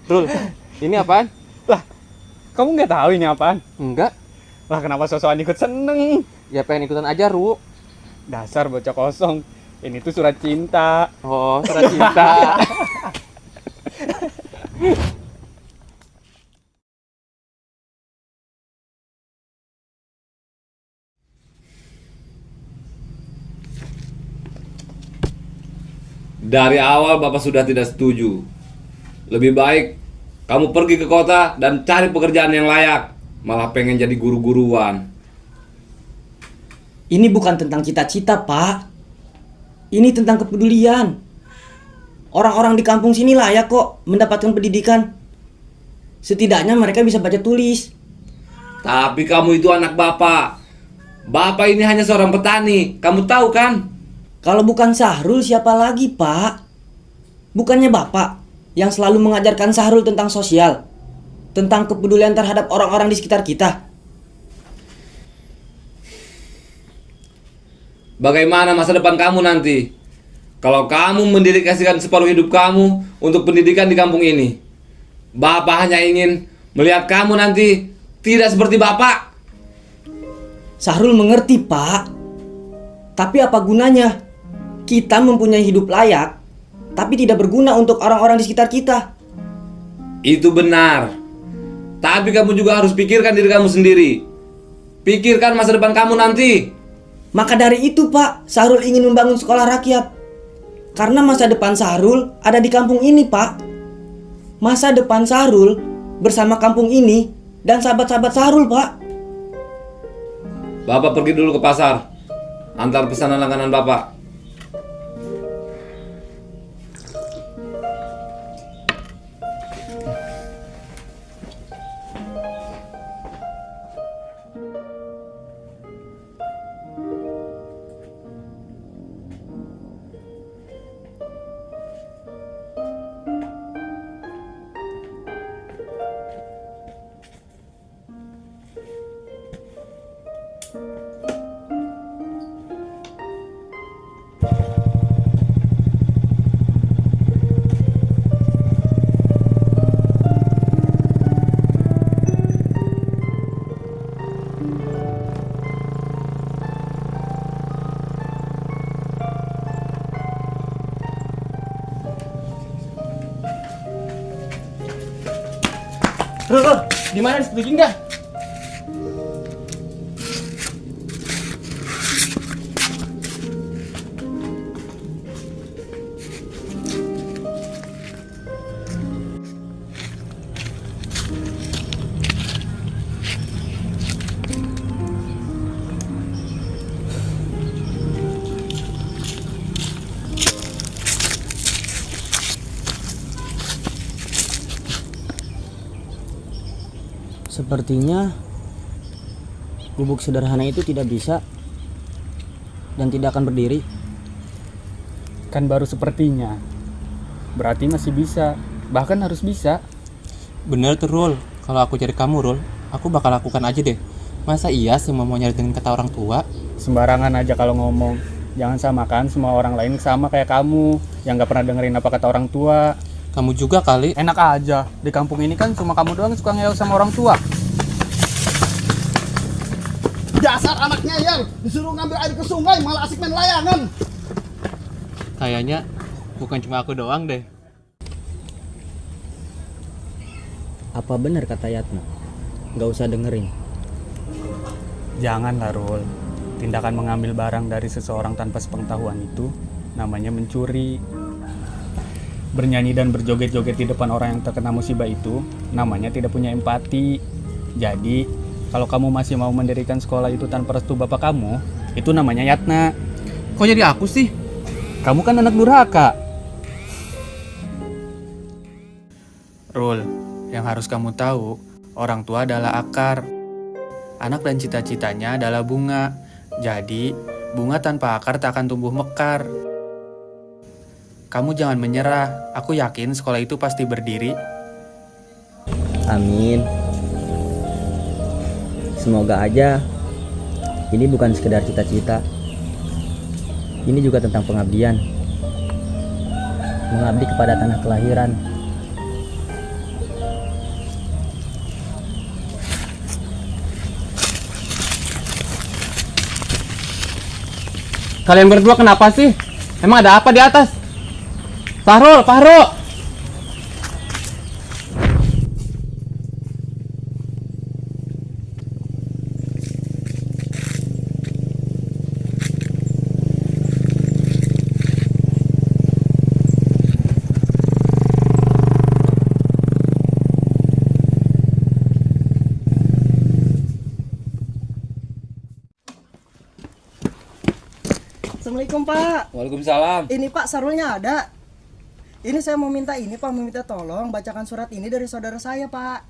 Rul, ini apaan? Lah, kamu nggak tahu ini apaan? Enggak. Lah, kenapa sosokan ikut seneng? Ya pengen ikutan aja, Ru. Dasar bocah kosong. Ini tuh surat cinta. Oh, surat cinta. Dari awal Bapak sudah tidak setuju. Lebih baik kamu pergi ke kota dan cari pekerjaan yang layak. Malah pengen jadi guru-guruan. Ini bukan tentang cita-cita, Pak. Ini tentang kepedulian. Orang-orang di kampung sini layak kok mendapatkan pendidikan. Setidaknya mereka bisa baca tulis. Tapi kamu itu anak Bapak. Bapak ini hanya seorang petani. Kamu tahu kan? Kalau bukan Sahrul, siapa lagi, Pak? Bukannya Bapak yang selalu mengajarkan Sahrul tentang sosial, tentang kepedulian terhadap orang-orang di sekitar kita. Bagaimana masa depan kamu nanti? Kalau kamu mendedikasikan separuh hidup kamu untuk pendidikan di kampung ini, Bapak hanya ingin melihat kamu nanti tidak seperti Bapak. Sahrul mengerti, Pak. Tapi apa gunanya? Kita mempunyai hidup layak, tapi tidak berguna untuk orang-orang di sekitar kita. Itu benar. Tapi kamu juga harus pikirkan diri kamu sendiri. Pikirkan masa depan kamu nanti. Maka dari itu, Pak, Sahrul ingin membangun sekolah rakyat. Karena masa depan Sahrul ada di kampung ini, Pak. Masa depan Sahrul bersama kampung ini dan sahabat-sahabat Sahrul, Pak. Bapak pergi dulu ke pasar. Antar pesanan langganan Bapak. Rul, gimana, disetujui nggak? Sepertinya gubuk sederhana itu tidak bisa dan tidak akan berdiri. Kan baru sepertinya. Berarti masih bisa. Bahkan harus bisa. Bener tuh, Rul. Kalau aku cari kamu, Rul, aku bakal lakukan aja deh. Masa iya semua mau nyari dengan kata orang tua? Sembarangan aja kalau ngomong. Jangan samakan semua orang lain sama kayak kamu yang gak pernah dengerin apa kata orang tua. Kamu juga kali. Enak aja. Di kampung ini kan cuma kamu doang suka ngeyel sama orang tua. Dasar anaknya yang disuruh ngambil air ke sungai malah asik main layangan. Kayaknya bukan cuma aku doang deh. Apa benar kata Yatna? Gak usah dengerin. Janganlah, Rul. Tindakan mengambil barang dari seseorang tanpa sepengetahuan itu namanya mencuri. Bernyanyi dan berjoget-joget di depan orang yang terkena musibah itu namanya tidak punya empati. Jadi, kalau kamu masih mau mendirikan sekolah itu tanpa restu bapak kamu, itu namanya Yatna. Kok jadi aku sih? Kamu kan anak durhaka. Rul, yang harus kamu tahu, orang tua adalah akar. Anak dan cita-citanya adalah bunga. Jadi, bunga tanpa akar tak akan tumbuh mekar. Kamu jangan menyerah. Aku yakin sekolah itu pasti berdiri. Amin. Semoga aja ini bukan sekedar cita-cita. Ini juga tentang pengabdian. Mengabdi kepada tanah kelahiran. Kalian berdua kenapa sih? Emang ada apa di atas? Fahrul, Fahrul! Assalamualaikum Pak. Waalaikumsalam. Ini Pak sarulnya ada. Ini saya mau minta ini Pak, mau minta tolong bacakan surat ini dari saudara saya Pak.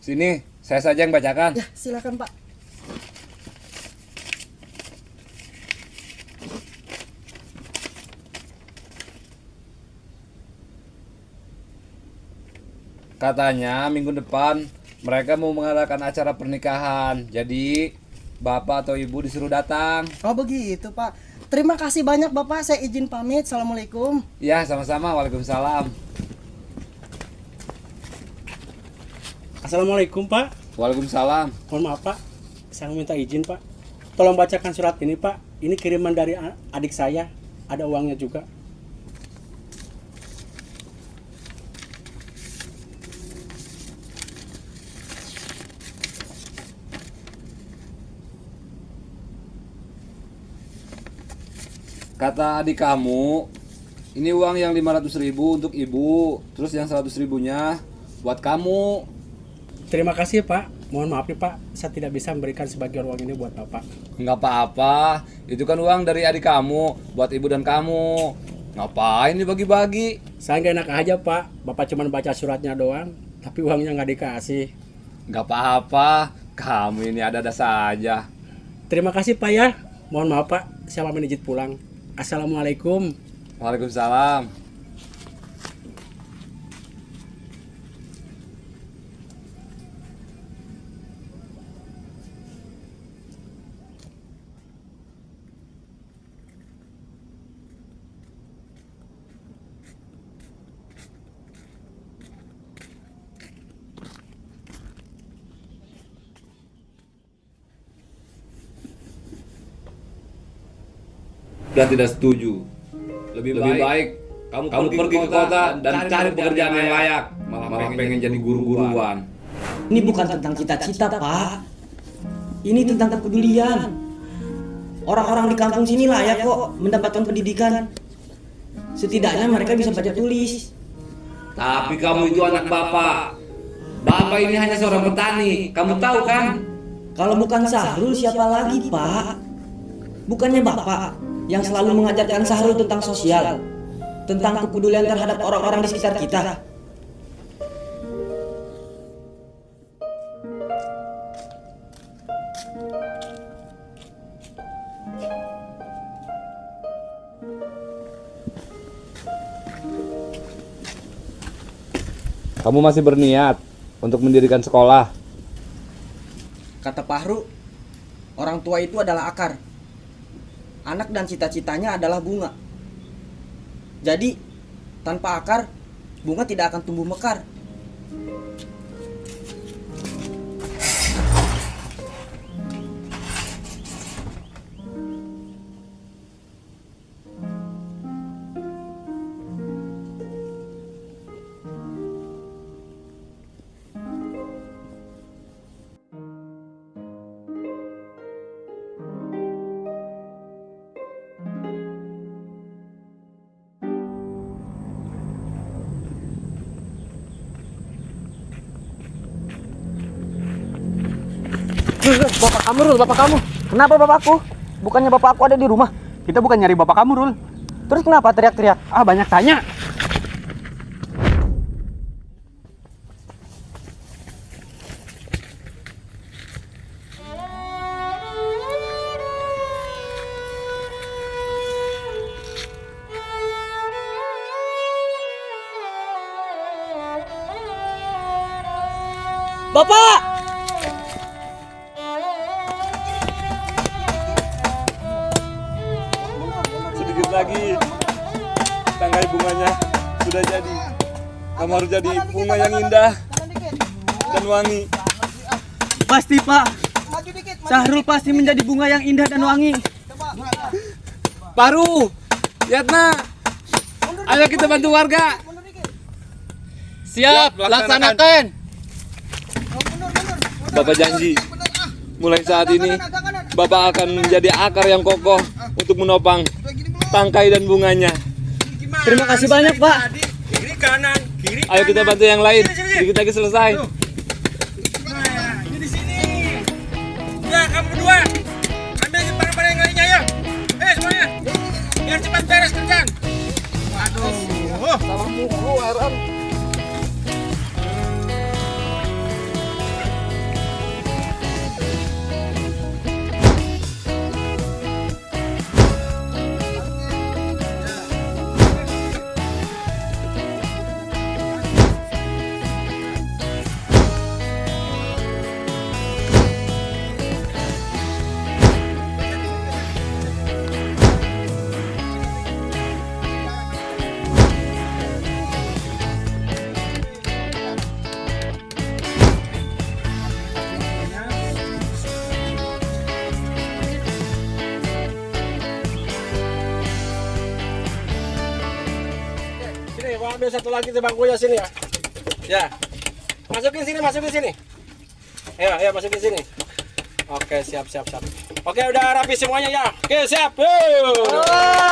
Sini, saya saja yang bacakan. Ya silakan Pak. Katanya minggu depan mereka mau mengadakan acara pernikahan. Jadi bapak atau ibu disuruh datang. Oh begitu Pak. Terima kasih banyak Bapak, saya izin pamit. Assalamualaikum. Ya, sama-sama. Waalaikumsalam. Assalamualaikum Pak. Waalaikumsalam. Mohon maaf Pak, saya minta izin Pak. Tolong bacakan surat ini Pak. Ini kiriman dari adik saya. Ada uangnya juga. Kata adik kamu, ini uang yang 500.000 untuk ibu, terus yang 100.000-nya buat kamu. Terima kasih Pak. Mohon maaf nih Pak, saya tidak bisa memberikan sebagian uang ini buat Bapak. Nggak apa-apa, itu kan uang dari adik kamu, buat ibu dan kamu. Ngapain dibagi-bagi? Saya nggak enak aja Pak, Bapak cuma baca suratnya doang, tapi uangnya nggak dikasih. Nggak apa-apa, kamu ini ada-ada saja. Terima kasih Pak ya. Mohon maaf Pak, saya pamit izin pulang. Assalamualaikum. Waalaikumsalam. Dan tidak setuju. Lebih baik kamu pergi ke kota dan cari pekerjaan yang layak. Malah pengen jadi guru-guruan. Ini bukan tentang cita-cita, Pak. Ini tentang kepedulian. Orang-orang di kampung sini layak kok mendapatkan pendidikan. Setidaknya mereka bisa baca tulis. Tapi kamu itu anak bapak. Bapak ini hanya seorang petani. Kamu tahu kan? Kalau bukan Sahrul, siapa lagi, Pak? Bukannya Bapak yang selalu mengajarkan Sahrul tentang sosial, tentang kepedulian terhadap orang-orang di sekitar kita. Kamu masih berniat untuk mendirikan sekolah? Kata Fahru, orang tua itu adalah akar. Anak dan cita-citanya adalah bunga. Jadi, tanpa akar, bunga tidak akan tumbuh mekar. Bapak kamu, Rul, bapak kamu. Kenapa bapakku? Bukannya bapakku ada di rumah? Kita bukan nyari bapak kamu, Rul. Terus kenapa teriak-teriak? Ah, banyak tanya. Bapak! Sedikit lagi. Tangkai bunganya sudah jadi. Kamu harus jadi bunga yang indah dan wangi. Pasti Pak. Sahrul pasti menjadi bunga yang indah dan wangi. Paru, Yatna, ayo kita bantu warga. Siap, laksanakan. Bapak janji, mulai saat ini Bapak akan menjadi akar yang kokoh untuk menopang tangkai dan bunganya. Terima kasih banyak Pak. Kiri kanan, kiri. Ayo kita bantu yang lain, sedikit lagi selesai. Nah, ini di sini. Ya, kamu berdua. Ambil barang-barang yang lainnya ya. Semuanya. Biar cepat beres kerjaan. Waduh. Salah mulu, Aaron. Sini, gua ambil satu lagi bangkunya sini ya. Ya. Masukin sini. Ya, masukin sini. Oke, siap. Oke, udah rapi semuanya ya. Oke, siap. Yuk.